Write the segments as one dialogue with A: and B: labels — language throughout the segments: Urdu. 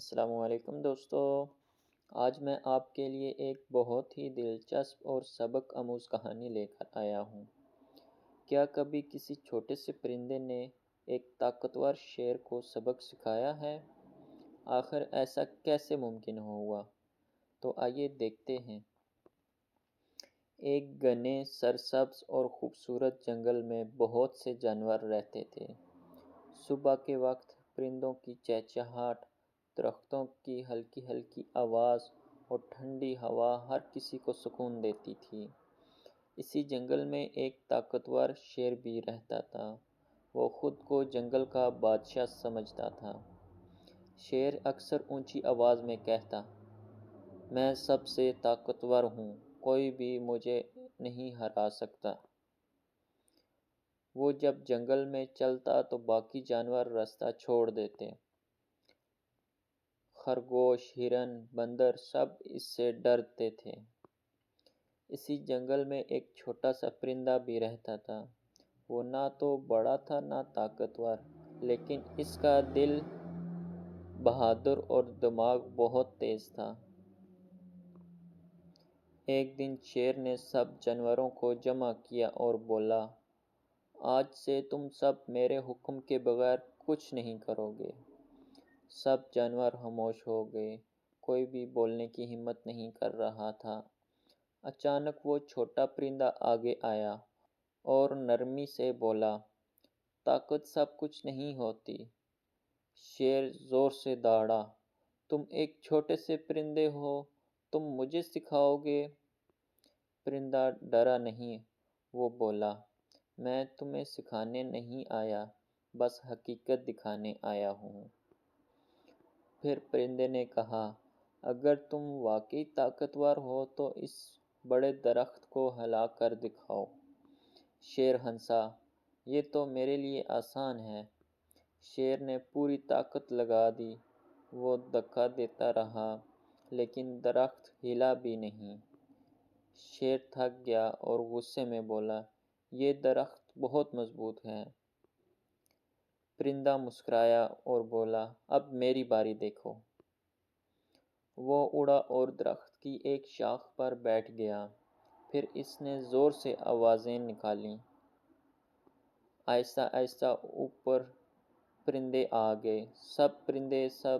A: السلام علیکم دوستو، آج میں آپ کے لیے ایک بہت ہی دلچسپ اور سبق آموز کہانی لے کر آیا ہوں۔ کیا کبھی کسی چھوٹے سے پرندے نے ایک طاقتور شیر کو سبق سکھایا ہے؟ آخر ایسا کیسے ممکن ہوا؟ تو آئیے دیکھتے ہیں۔ ایک گھنے سرسبز اور خوبصورت جنگل میں بہت سے جانور رہتے تھے۔ صبح کے وقت پرندوں کی چہچہاہٹ، درختوں کی ہلکی ہلکی آواز اور ٹھنڈی ہوا ہر کسی کو سکون دیتی تھی۔ اسی جنگل میں ایک طاقتور شیر بھی رہتا تھا۔ وہ خود کو جنگل کا بادشاہ سمجھتا تھا۔ شیر اکثر اونچی آواز میں کہتا، میں سب سے طاقتور ہوں، کوئی بھی مجھے نہیں ہرا سکتا۔ وہ جب جنگل میں چلتا تو باقی جانور راستہ چھوڑ دیتے۔ خرگوش، ہرن، بندر سب اس سے ڈرتے تھے۔ اسی جنگل میں ایک چھوٹا سا پرندہ بھی رہتا تھا۔ وہ نہ تو بڑا تھا نہ طاقتور، لیکن اس کا دل بہادر اور دماغ بہت تیز تھا۔ ایک دن شیر نے سب جانوروں کو جمع کیا اور بولا، آج سے تم سب میرے حکم کے بغیر کچھ نہیں کرو گے۔ سب جانور خاموش ہو گئے، کوئی بھی بولنے کی ہمت نہیں کر رہا تھا۔ اچانک وہ چھوٹا پرندہ آگے آیا اور نرمی سے بولا، طاقت سب کچھ نہیں ہوتی۔ شیر زور سے دوڑا، تم ایک چھوٹے سے پرندے ہو، تم مجھے سکھاؤ گے؟ پرندہ ڈرا نہیں، وہ بولا، میں تمہیں سکھانے نہیں آیا، بس حقیقت دکھانے آیا ہوں۔ پھر پرندے نے کہا، اگر تم واقعی طاقتور ہو تو اس بڑے درخت کو ہلا کر دکھاؤ۔ شیر ہنسا، یہ تو میرے لیے آسان ہے۔ شیر نے پوری طاقت لگا دی۔ وہ دھکا دیتا رہا، لیکن درخت ہلا بھی نہیں۔ شیر تھک گیا اور غصے میں بولا، یہ درخت بہت مضبوط ہے۔ پرندہ مسکرایا اور بولا، اب میری باری دیکھو۔ وہ اڑا اور درخت کی ایک شاخ پر بیٹھ گیا۔ پھر اس نے زور سے آوازیں نکالیں۔ آہستہ آہستہ اوپر پرندے آ گئے۔ سب پرندے سب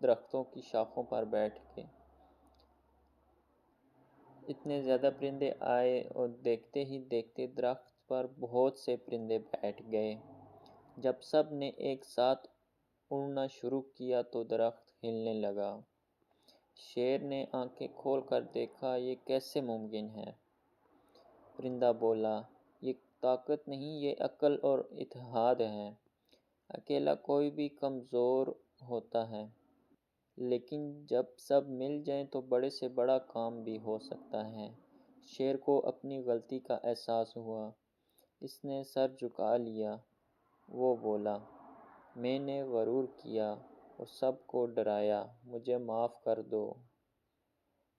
A: درختوں کی شاخوں پر بیٹھ گئے۔ اتنے زیادہ پرندے آئے اور دیکھتے ہی دیکھتے درخت پر بہت سے پرندے بیٹھ گئے۔ جب سب نے ایک ساتھ اڑنا شروع کیا تو درخت ہلنے لگا۔ شیر نے آنکھیں کھول کر دیکھا، یہ کیسے ممکن ہے؟ پرندہ بولا، یہ طاقت نہیں، یہ عقل اور اتحاد ہے۔ اکیلا کوئی بھی کمزور ہوتا ہے، لیکن جب سب مل جائیں تو بڑے سے بڑا کام بھی ہو سکتا ہے۔ شیر کو اپنی غلطی کا احساس ہوا۔ اس نے سر جھکا لیا۔ وہ بولا، میں نے غرور کیا اور سب کو ڈرایا، مجھے معاف کر دو۔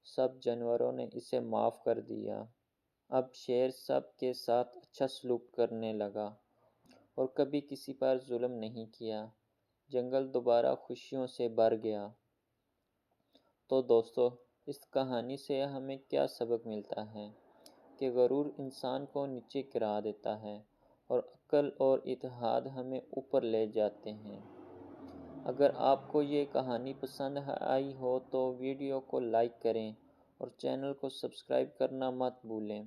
A: سب جانوروں نے اسے معاف کر دیا۔ اب شیر سب کے ساتھ اچھا سلوک کرنے لگا اور کبھی کسی پر ظلم نہیں کیا۔ جنگل دوبارہ خوشیوں سے بھر گیا۔ تو دوستو، اس کہانی سے ہمیں کیا سبق ملتا ہے؟ کہ غرور انسان کو نیچے گرا دیتا ہے اور عقل اور اتحاد ہمیں اوپر لے جاتے ہیں۔ اگر آپ کو یہ کہانی پسند آئی ہو تو ویڈیو کو لائک کریں اور چینل کو سبسکرائب کرنا مت بھولیں۔